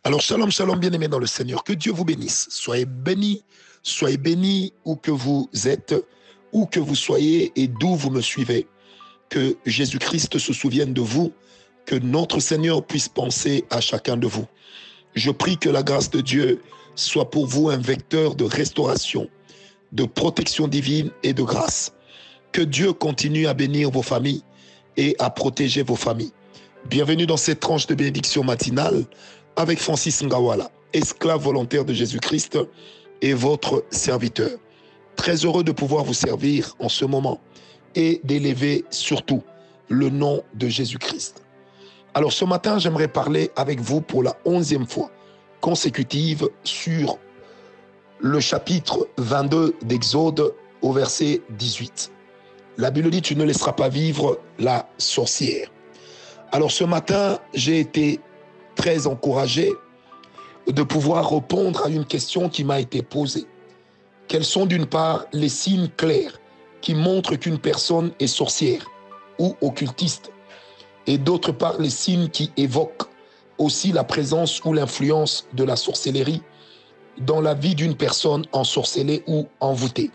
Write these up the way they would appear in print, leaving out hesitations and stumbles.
Alors, shalom, shalom, bien-aimés dans le Seigneur. Que Dieu vous bénisse. Soyez bénis où que vous êtes, où que vous soyez et d'où vous me suivez. Que Jésus-Christ se souvienne de vous, que notre Seigneur puisse penser à chacun de vous. Je prie que la grâce de Dieu soit pour vous un vecteur de restauration, de protection divine et de grâce. Que Dieu continue à bénir vos familles et à protéger vos familles. Bienvenue dans cette tranche de bénédiction matinale avec Francis Ngawala, esclave volontaire de Jésus-Christ et votre serviteur. Très heureux de pouvoir vous servir en ce moment et d'élever surtout le nom de Jésus-Christ. Alors ce matin, j'aimerais parler avec vous pour la 11e fois consécutive sur le chapitre 22 d'Exode au verset 18. La Bible dit « Tu ne laisseras pas vivre la sorcière ». Alors ce matin, j'ai été très encouragé de pouvoir répondre à une question qui m'a été posée. Quels sont d'une part les signes clairs qui montrent qu'une personne est sorcière ou occultiste, et d'autre part les signes qui évoquent aussi la présence ou l'influence de la sorcellerie dans la vie d'une personne ensorcelée ou envoûtée.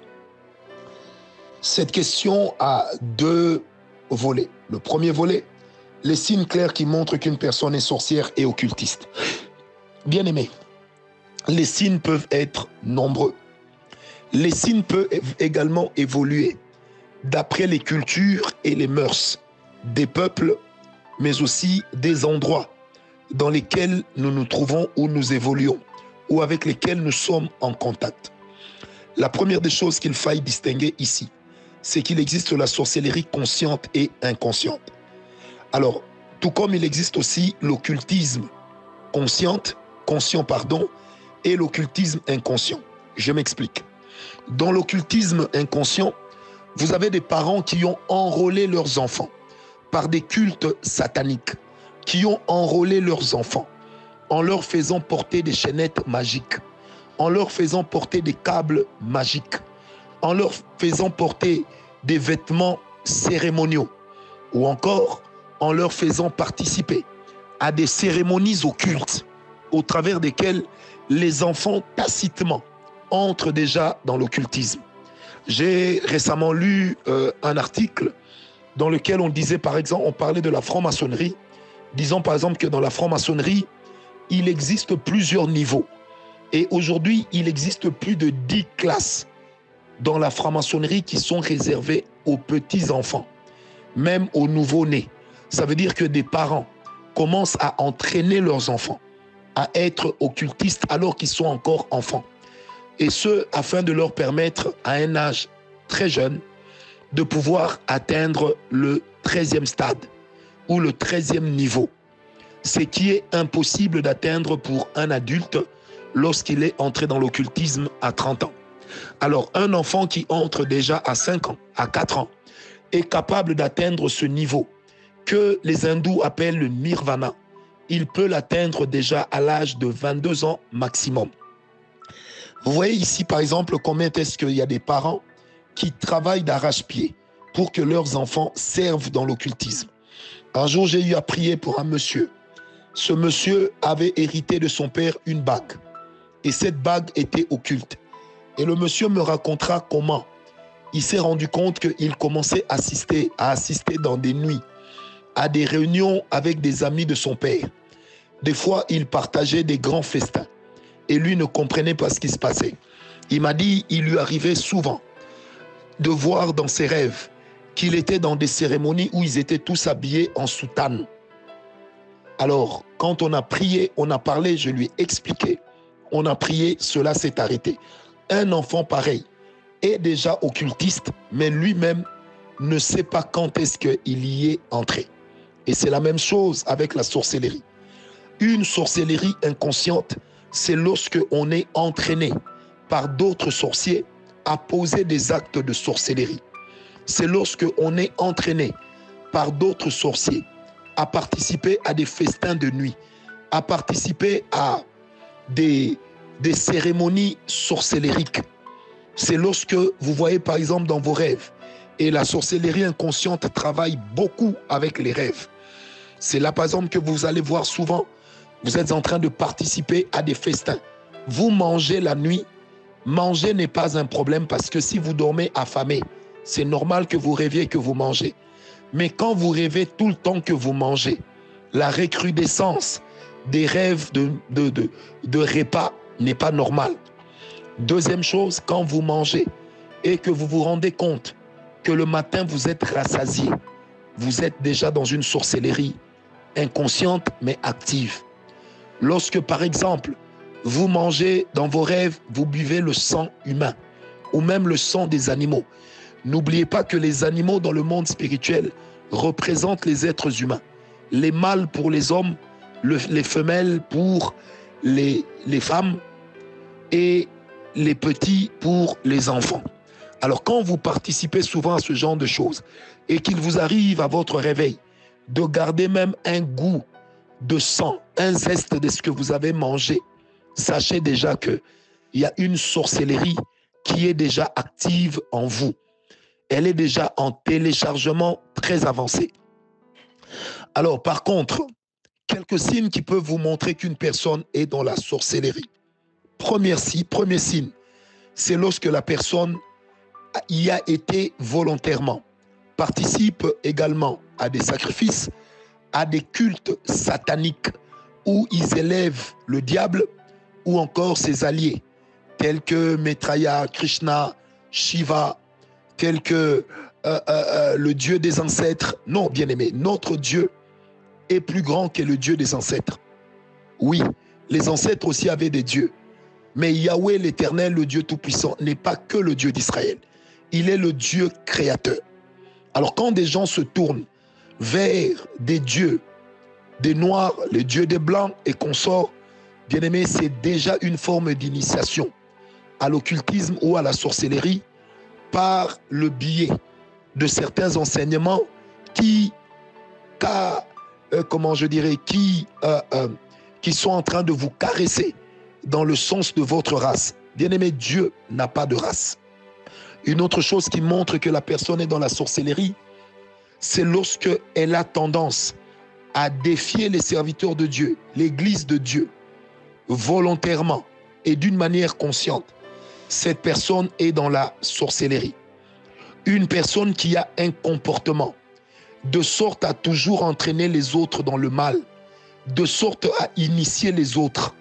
Cette question a deux volets. Le premier volet, les signes clairs qui montrent qu'une personne est sorcière et occultiste. Bien-aimés, les signes peuvent être nombreux. Les signes peuvent également évoluer d'après les cultures et les mœurs des peuples, mais aussi des endroits dans lesquels nous nous trouvons ou nous évoluons, ou avec lesquels nous sommes en contact. La première des choses qu'il faille distinguer ici, c'est qu'il existe la sorcellerie consciente et inconsciente. Alors, tout comme il existe aussi l'occultisme conscient, et l'occultisme inconscient. Je m'explique. Dans l'occultisme inconscient, vous avez des parents qui ont enrôlé leurs enfants par des cultes sataniques, qui ont enrôlé leurs enfants en leur faisant porter des chaînettes magiques, en leur faisant porter des câbles magiques, en leur faisant porter des vêtements cérémoniaux, ou encore en leur faisant participer à des cérémonies occultes au travers desquelles les enfants tacitement entrent déjà dans l'occultisme. J'ai récemment lu un article dans lequel on disait par exemple, on parlait de la franc-maçonnerie, disant par exemple que dans la franc-maçonnerie, il existe plusieurs niveaux. Et aujourd'hui, il existe plus de 10 classes dans la franc-maçonnerie qui sont réservées aux petits-enfants, même aux nouveau-nés. Ça veut dire que des parents commencent à entraîner leurs enfants à être occultistes alors qu'ils sont encore enfants. Et ce, afin de leur permettre, à un âge très jeune, de pouvoir atteindre le 13e stade ou le 13e niveau. Ce qui est impossible d'atteindre pour un adulte lorsqu'il est entré dans l'occultisme à 30 ans. Alors, un enfant qui entre déjà à 5 ans, à 4 ans, est capable d'atteindre ce niveau que les hindous appellent le nirvana. Il peut l'atteindre déjà à l'âge de 22 ans maximum. Vous voyez ici, par exemple, combien est-ce qu'il y a des parents qui travaillent d'arrache-pied pour que leurs enfants servent dans l'occultisme. Un jour, j'ai eu à prier pour un monsieur. Ce monsieur avait hérité de son père une bague. Et cette bague était occulte. Et le monsieur me racontera comment il s'est rendu compte qu'il commençait à assister dans des nuits à des réunions avec des amis de son père. Des fois, il partageait des grands festins et lui ne comprenait pas ce qui se passait. Il m'a dit, il lui arrivait souvent de voir dans ses rêves qu'il était dans des cérémonies où ils étaient tous habillés en soutane. Alors, quand on a prié, on a parlé, je lui ai expliqué, on a prié, cela s'est arrêté. Un enfant pareil est déjà occultiste, mais lui-même ne sait pas quand est-ce qu'il y est entré. Et c'est la même chose avec la sorcellerie. Une sorcellerie inconsciente, c'est lorsque on est entraîné par d'autres sorciers à poser des actes de sorcellerie. C'est lorsque on est entraîné par d'autres sorciers à participer à des festins de nuit, à participer à des cérémonies sorcellériques. C'est lorsque vous voyez par exemple dans vos rêves, et la sorcellerie inconsciente travaille beaucoup avec les rêves. C'est là par exemple que vous allez voir souvent Vous êtes en train de participer à des festins. Vous mangez la nuit. Manger n'est pas un problème parce que si vous dormez affamé, c'est normal que vous rêviez que vous mangez. Mais quand vous rêvez tout le temps que vous mangez, la recrudescence des rêves de repas n'est pas normale. Deuxième chose, quand vous mangez et que vous vous rendez compte que le matin vous êtes rassasié, vous êtes déjà dans une sorcellerie inconsciente mais active. Lorsque par exemple, vous mangez dans vos rêves, vous buvez le sang humain ou même le sang des animaux. N'oubliez pas que les animaux dans le monde spirituel représentent les êtres humains. Les mâles pour les hommes, les femelles pour les femmes et les petits pour les enfants. Alors quand vous participez souvent à ce genre de choses et qu'il vous arrive à votre réveil de garder même un goût de sang, un zeste de ce que vous avez mangé, sachez déjà qu'il y a une sorcellerie qui est déjà active en vous. Elle est déjà en téléchargement très avancé. Alors par contre, quelques signes qui peuvent vous montrer qu'une personne est dans la sorcellerie. Premier signe, c'est lorsque la personne y a été volontairement, participe également à des sacrifices, à des cultes sataniques où ils élèvent le diable ou encore ses alliés, tels que Maitreya, Krishna, Shiva, tels que le Dieu des ancêtres. Non, bien-aimé, notre Dieu est plus grand que le Dieu des ancêtres. Oui, les ancêtres aussi avaient des dieux. Mais Yahweh l'Éternel, le Dieu Tout-Puissant, n'est pas que le Dieu d'Israël. Il est le Dieu créateur. Alors quand des gens se tournent vers des dieux, des noirs, les dieux des blancs et consorts, bien-aimés, c'est déjà une forme d'initiation à l'occultisme ou à la sorcellerie par le biais de certains enseignements qui sont en train de vous caresser dans le sens de votre race. Bien-aimé, Dieu n'a pas de race. Une autre chose qui montre que la personne est dans la sorcellerie, c'est lorsque elle a tendance à défier les serviteurs de Dieu, l'Église de Dieu, volontairement et d'une manière consciente. Cette personne est dans la sorcellerie. Une personne qui a un comportement de sorte à toujours entraîner les autres dans le mal, de sorte à initier les autres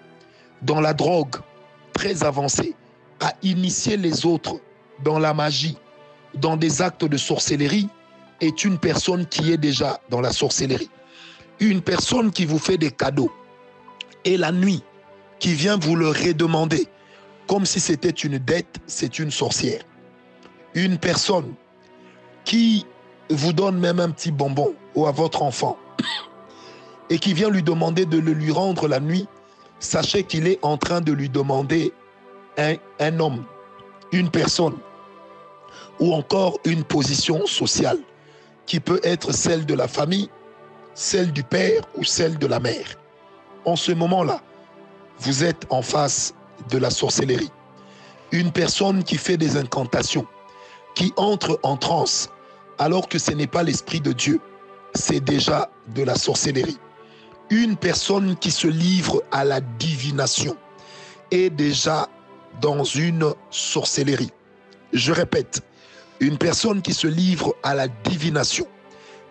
dans la drogue très avancée, à initier les autres dans la magie, dans des actes de sorcellerie, est une personne qui est déjà dans la sorcellerie. Une personne qui vous fait des cadeaux et la nuit, qui vient vous le redemander, comme si c'était une dette, c'est une sorcière. Une personne qui vous donne même un petit bonbon ou à votre enfant et qui vient lui demander de le lui rendre la nuit, sachez qu'il est en train de lui demander un homme, une personne ou encore une position sociale qui peut être celle de la famille, celle du père ou celle de la mère. En ce moment-là, vous êtes en face de la sorcellerie. Une personne qui fait des incantations, qui entre en transe alors que ce n'est pas l'Esprit de Dieu, c'est déjà de la sorcellerie. Une personne qui se livre à la divination est déjà dans une sorcellerie. Je répète, une personne qui se livre à la divination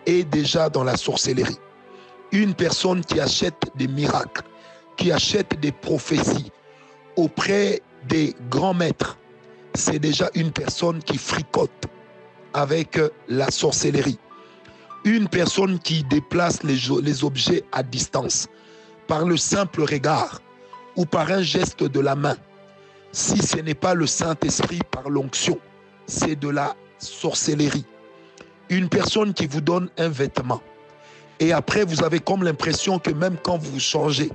est déjà dans la sorcellerie. Une personne qui achète des miracles, qui achète des prophéties auprès des grands maîtres, c'est déjà une personne qui fricote avec la sorcellerie. Une personne qui déplace les objets à distance par le simple regard ou par un geste de la main. Si ce n'est pas le Saint-Esprit par l'onction, c'est de la sorcellerie. Une personne qui vous donne un vêtement et après vous avez comme l'impression que même quand vous changez,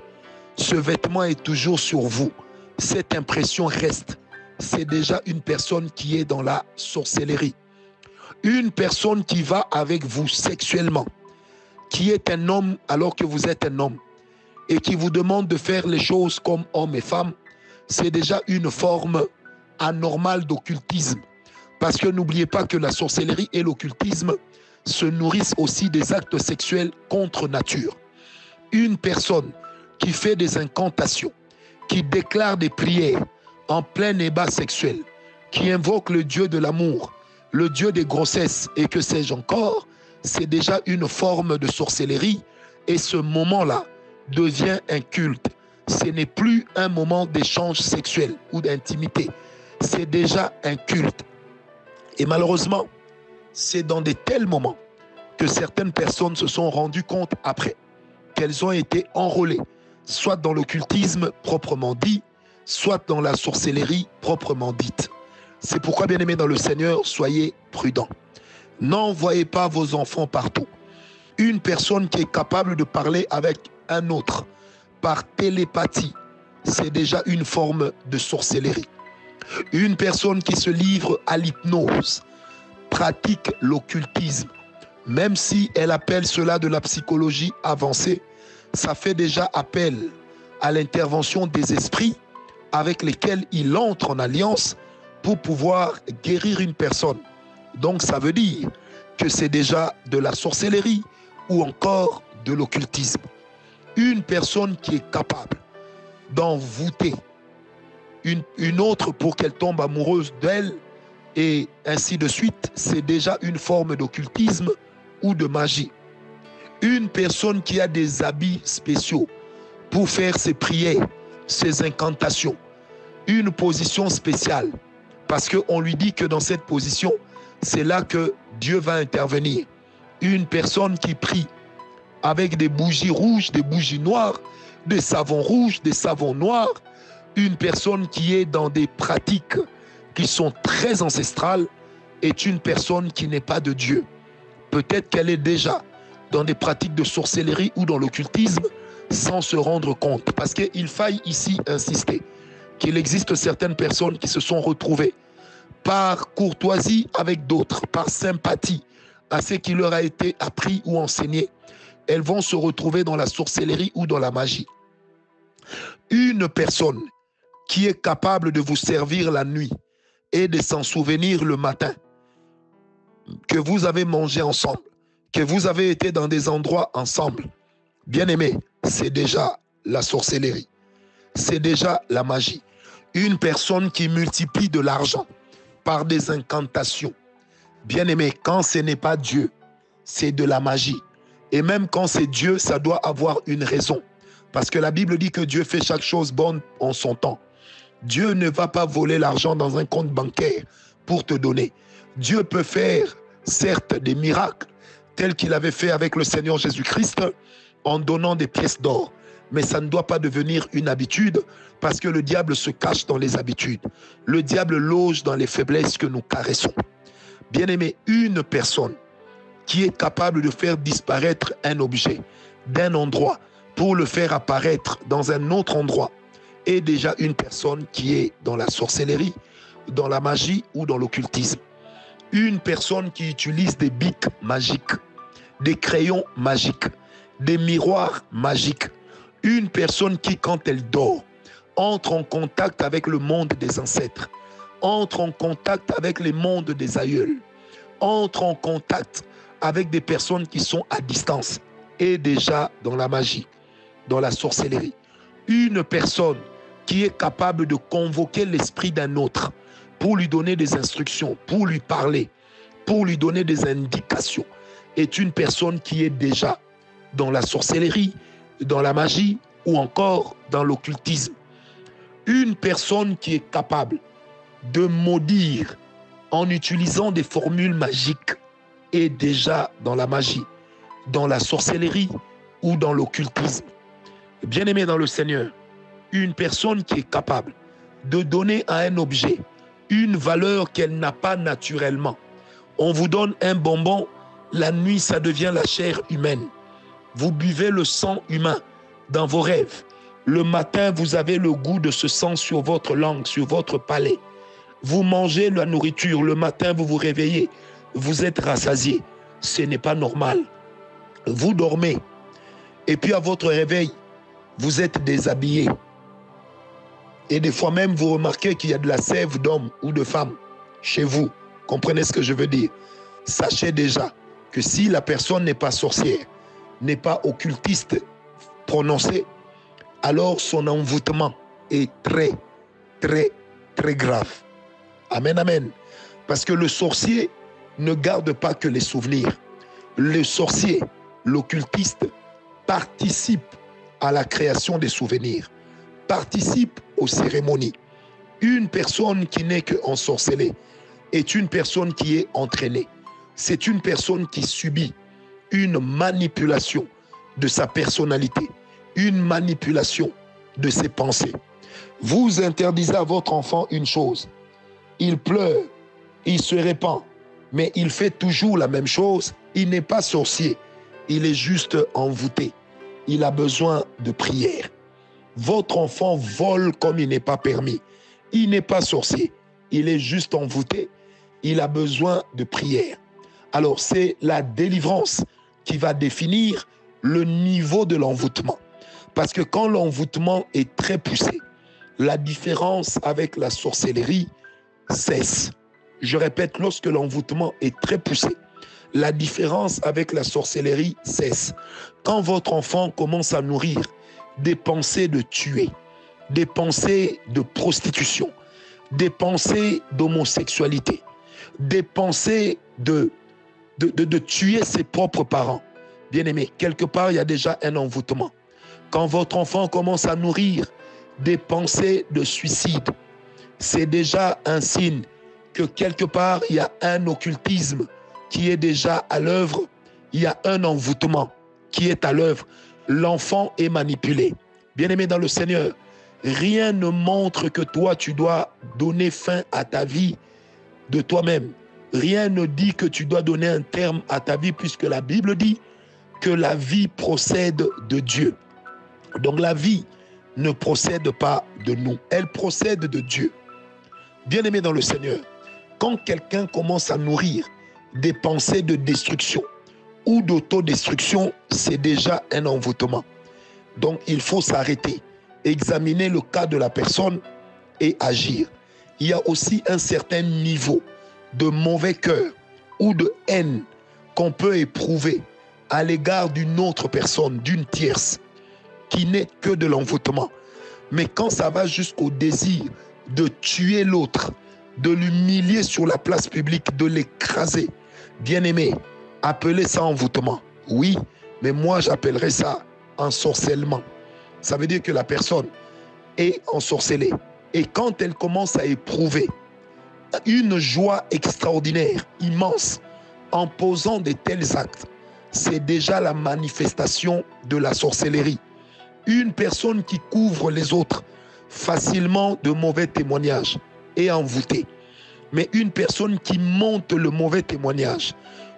ce vêtement est toujours sur vous. Cette impression reste. C'est déjà une personne qui est dans la sorcellerie. Une personne qui va avec vous sexuellement, qui est un homme alors que vous êtes un homme, et qui vous demande de faire les choses comme homme et femme, c'est déjà une forme anormale d'occultisme. Parce que n'oubliez pas que la sorcellerie et l'occultisme se nourrissent aussi des actes sexuels contre nature. Une personne qui fait des incantations, qui déclare des prières en plein ébat sexuel, qui invoque le Dieu de l'amour, le Dieu des grossesses et que sais-je encore, c'est déjà une forme de sorcellerie et ce moment-là devient un culte. Ce n'est plus un moment d'échange sexuel ou d'intimité, c'est déjà un culte. Et malheureusement, c'est dans de tels moments que certaines personnes se sont rendues compte après qu'elles ont été enrôlées, soit dans l'occultisme proprement dit, soit dans la sorcellerie proprement dite. C'est pourquoi, bien-aimés dans le Seigneur, soyez prudents. N'envoyez pas vos enfants partout. Une personne qui est capable de parler avec un autre par télépathie, c'est déjà une forme de sorcellerie. Une personne qui se livre à l'hypnose pratique l'occultisme. Même si elle appelle cela de la psychologie avancée, ça fait déjà appel à l'intervention des esprits avec lesquels il entre en alliance pour pouvoir guérir une personne. Donc ça veut dire que c'est déjà de la sorcellerie ou encore de l'occultisme. Une personne qui est capable d'envoûter une autre pour qu'elle tombe amoureuse d'elle et ainsi de suite, c'est déjà une forme d'occultisme ou de magie. Une personne qui a des habits spéciaux pour faire ses prières, ses incantations, une position spéciale, parce qu'on lui dit que dans cette position, c'est là que Dieu va intervenir. Une personne qui prie avec des bougies rouges, des bougies noires, des savons rouges, des savons noirs, une personne qui est dans des pratiques qui sont très ancestrales est une personne qui n'est pas de Dieu. Peut-être qu'elle est déjà dans des pratiques de sorcellerie ou dans l'occultisme sans se rendre compte. Parce qu'il faille ici insister qu'il existe certaines personnes qui se sont retrouvées par courtoisie avec d'autres, par sympathie à ce qui leur a été appris ou enseigné. Elles vont se retrouver dans la sorcellerie ou dans la magie. Une personne qui est capable de vous servir la nuit et de s'en souvenir le matin, que vous avez mangé ensemble, que vous avez été dans des endroits ensemble, bien aimé, c'est déjà la sorcellerie, c'est déjà la magie. Une personne qui multiplie de l'argent par des incantations, bien aimé, quand ce n'est pas Dieu, c'est de la magie. Et même quand c'est Dieu, ça doit avoir une raison. Parce que la Bible dit que Dieu fait chaque chose bonne en son temps. Dieu ne va pas voler l'argent dans un compte bancaire pour te donner. Dieu peut faire, certes, des miracles, tels qu'il avait fait avec le Seigneur Jésus-Christ, en donnant des pièces d'or. Mais ça ne doit pas devenir une habitude, parce que le diable se cache dans les habitudes. Le diable loge dans les faiblesses que nous caressons. Bien-aimé, une personne qui est capable de faire disparaître un objet d'un endroit pour le faire apparaître dans un autre endroit est déjà une personne qui est dans la sorcellerie, dans la magie ou dans l'occultisme. Une personne qui utilise des bics magiques, des crayons magiques, des miroirs magiques. Une personne qui, quand elle dort, entre en contact avec le monde des ancêtres, entre en contact avec les mondes des aïeuls, entre en contact avec des personnes qui sont à distance et déjà dans la magie, dans la sorcellerie. Une personne qui est capable de convoquer l'esprit d'un autre pour lui donner des instructions, pour lui parler, pour lui donner des indications, est une personne qui est déjà dans la sorcellerie, dans la magie ou encore dans l'occultisme. Une personne qui est capable de maudire en utilisant des formules magiques est déjà dans la magie, dans la sorcellerie ou dans l'occultisme. Bien-aimé dans le Seigneur, une personne qui est capable de donner à un objet une valeur qu'elle n'a pas naturellement. On vous donne un bonbon, la nuit ça devient la chair humaine. Vous buvez le sang humain dans vos rêves. Le matin, vous avez le goût de ce sang sur votre langue, sur votre palais. Vous mangez la nourriture, le matin vous vous réveillez, vous êtes rassasié. Ce n'est pas normal. Vous dormez et puis à votre réveil, vous êtes déshabillé. Et des fois même, vous remarquez qu'il y a de la sève d'homme ou de femme chez vous. Comprenez ce que je veux dire? Sachez déjà que si la personne n'est pas sorcière, n'est pas occultiste prononcée, alors son envoûtement est très, très, très grave. Amen, amen. Parce que le sorcier ne garde pas que les souvenirs. Le sorcier, l'occultiste, participe à la création des souvenirs, participe aux cérémonies. Une personne qui n'est qu'ensorcelée est une personne qui est entraînée. C'est une personne qui subit une manipulation de sa personnalité, une manipulation de ses pensées. Vous interdisez à votre enfant une chose. Il pleure, il se répand, mais il fait toujours la même chose. Il n'est pas sorcier, il est juste envoûté. Il a besoin de prière. Votre enfant vole comme il n'est pas permis. Il n'est pas sorcier, il est juste envoûté. Il a besoin de prière. Alors c'est la délivrance qui va définir le niveau de l'envoûtement. Parce que quand l'envoûtement est très poussé, la différence avec la sorcellerie cesse. Je répète, lorsque l'envoûtement est très poussé, la différence avec la sorcellerie cesse. Quand votre enfant commence à nourrir des pensées de tuer, des pensées de prostitution, des pensées d'homosexualité, des pensées de tuer ses propres parents, bien aimé, quelque part, il y a déjà un envoûtement. Quand votre enfant commence à nourrir des pensées de suicide, c'est déjà un signe que quelque part, il y a un occultisme qui est déjà à l'œuvre. Il y a un envoûtement qui est à l'œuvre. L'enfant est manipulé. Bien-aimé dans le Seigneur, rien ne montre que toi, tu dois donner fin à ta vie de toi-même. Rien ne dit que tu dois donner un terme à ta vie, puisque la Bible dit que la vie procède de Dieu. Donc la vie ne procède pas de nous, elle procède de Dieu. Bien-aimé dans le Seigneur, quand quelqu'un commence à nourrir des pensées de destruction ou d'autodestruction, c'est déjà un envoûtement. Donc il faut s'arrêter, examiner le cas de la personne et agir. Il y a aussi un certain niveau de mauvais cœur ou de haine qu'on peut éprouver à l'égard d'une autre personne, d'une tierce, qui n'est que de l'envoûtement. Mais quand ça va jusqu'au désir de tuer l'autre, de l'humilier sur la place publique, de l'écraser, bien aimé, appelez ça envoûtement. Oui, mais moi j'appellerais ça ensorcellement. Ça veut dire que la personne est ensorcelée. Et quand elle commence à éprouver une joie extraordinaire, immense, en posant de tels actes, c'est déjà la manifestation de la sorcellerie. Une personne qui couvre les autres facilement de mauvais témoignages est envoûtée. Mais une personne qui monte le mauvais témoignage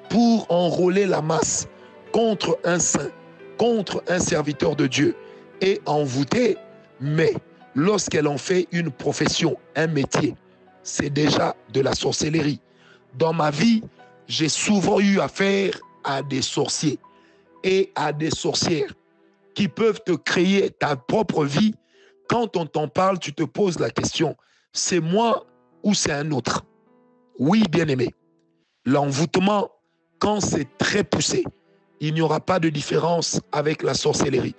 pour enrôler la masse contre un saint, contre un serviteur de Dieu, est envoûtée, mais lorsqu'elle en fait une profession, un métier, c'est déjà de la sorcellerie. Dans ma vie, j'ai souvent eu affaire à des sorciers et à des sorcières qui peuvent te créer ta propre vie. Quand on t'en parle, tu te poses la question, c'est moi ou c'est un autre? Oui, bien-aimé, l'envoûtement, quand c'est très poussé, il n'y aura pas de différence avec la sorcellerie.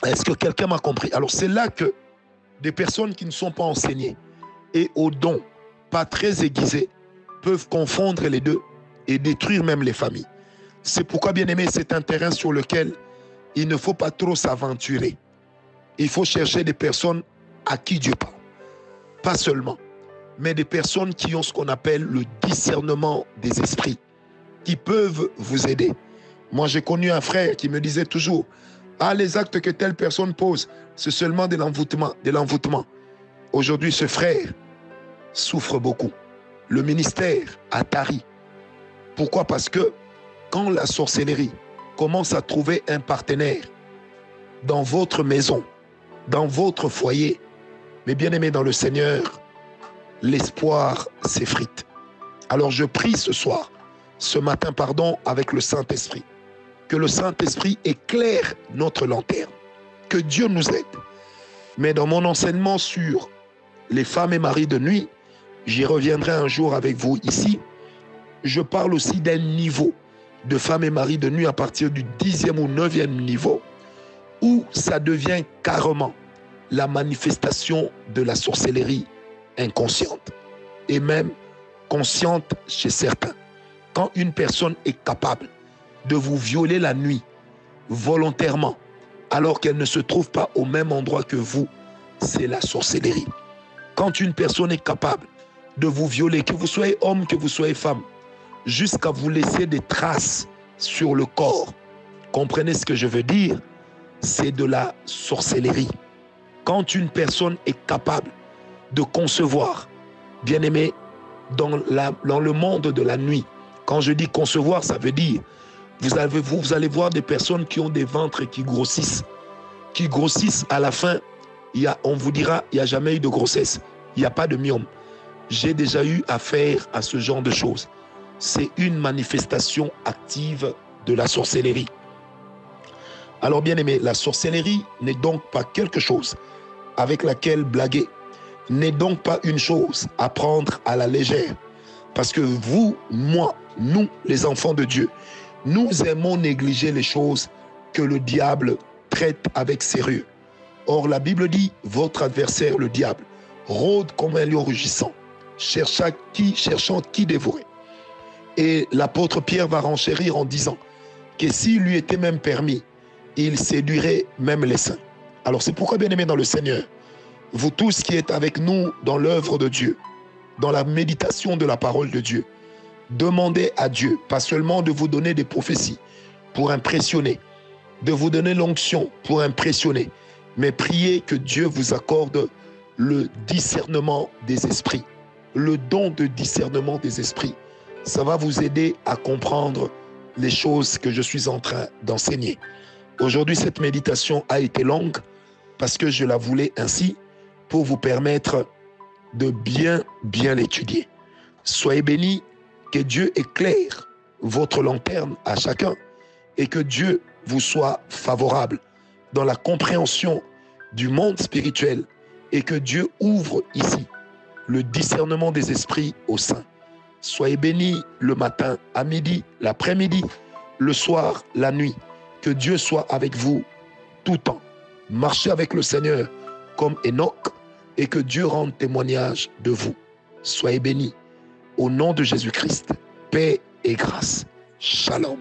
Est-ce que quelqu'un m'a compris? Alors c'est là que des personnes qui ne sont pas enseignées et aux dons pas très aiguisés peuvent confondre les deux et détruire même les familles. C'est pourquoi, bien-aimé, c'est un terrain sur lequel il ne faut pas trop s'aventurer. Il faut chercher des personnes à qui Dieu parle. Pas seulement, mais des personnes qui ont ce qu'on appelle le discernement des esprits, qui peuvent vous aider. Moi, j'ai connu un frère qui me disait toujours, ah, les actes que telle personne pose, c'est seulement de l'envoûtement, de l'envoûtement. Aujourd'hui, ce frère souffre beaucoup. Le ministère a tari. Pourquoi? Parce que quand la sorcellerie commence à trouver un partenaire dans votre maison, dans votre foyer, mes bien-aimés dans le Seigneur, l'espoir s'effrite. Alors je prie ce matin, avec le Saint-Esprit, que le Saint-Esprit éclaire notre lanterne, que Dieu nous aide. Mais dans mon enseignement sur les femmes et maris de nuit, j'y reviendrai un jour avec vous ici, je parle aussi d'un niveau de femmes et maris de nuit à partir du 10e ou 9e niveau où ça devient carrément la manifestation de la sorcellerie inconsciente et même consciente chez certains. Quand une personne est capable de vous violer la nuit volontairement alors qu'elle ne se trouve pas au même endroit que vous, c'est la sorcellerie. Quand une personne est capable de vous violer, que vous soyez homme, que vous soyez femme, jusqu'à vous laisser des traces sur le corps, comprenez ce que je veux dire? C'est de la sorcellerie. Quand une personne est capable de concevoir, bien aimé, dans le monde de la nuit, quand je dis concevoir, ça veut dire, vous allez voir des personnes qui ont des ventres qui grossissent à la fin, on vous dira, il n'y a jamais eu de grossesse, il n'y a pas de myome. J'ai déjà eu affaire à ce genre de choses. C'est une manifestation active de la sorcellerie. Alors bien aimé, la sorcellerie n'est donc pas quelque chose avec laquelle blaguer, n'est donc pas une chose à prendre à la légère. Parce que vous, moi, nous, les enfants de Dieu, nous aimons négliger les choses que le diable traite avec sérieux. Or, la Bible dit, votre adversaire, le diable, rôde comme un lion rugissant, cherchant qui dévorer. Et l'apôtre Pierre va renchérir en disant que s'il lui était même permis, il séduirait même les saints. Alors c'est pourquoi, bien aimés dans le Seigneur, vous tous qui êtes avec nous dans l'œuvre de Dieu, dans la méditation de la parole de Dieu, demandez à Dieu, pas seulement de vous donner des prophéties pour impressionner, de vous donner l'onction pour impressionner, mais priez que Dieu vous accorde le discernement des esprits, le don de discernement des esprits. Ça va vous aider à comprendre les choses que je suis en train d'enseigner. Aujourd'hui, cette méditation a été longue parce que je la voulais ainsi pour vous permettre de bien l'étudier. Soyez bénis, que Dieu éclaire votre lanterne à chacun et que Dieu vous soit favorable dans la compréhension du monde spirituel et que Dieu ouvre ici le discernement des esprits au sein. Soyez bénis le matin, à midi, l'après-midi, le soir, la nuit. Que Dieu soit avec vous tout temps. Marchez avec le Seigneur comme Enoch et que Dieu rende témoignage de vous. Soyez bénis. Au nom de Jésus-Christ, paix et grâce. Shalom.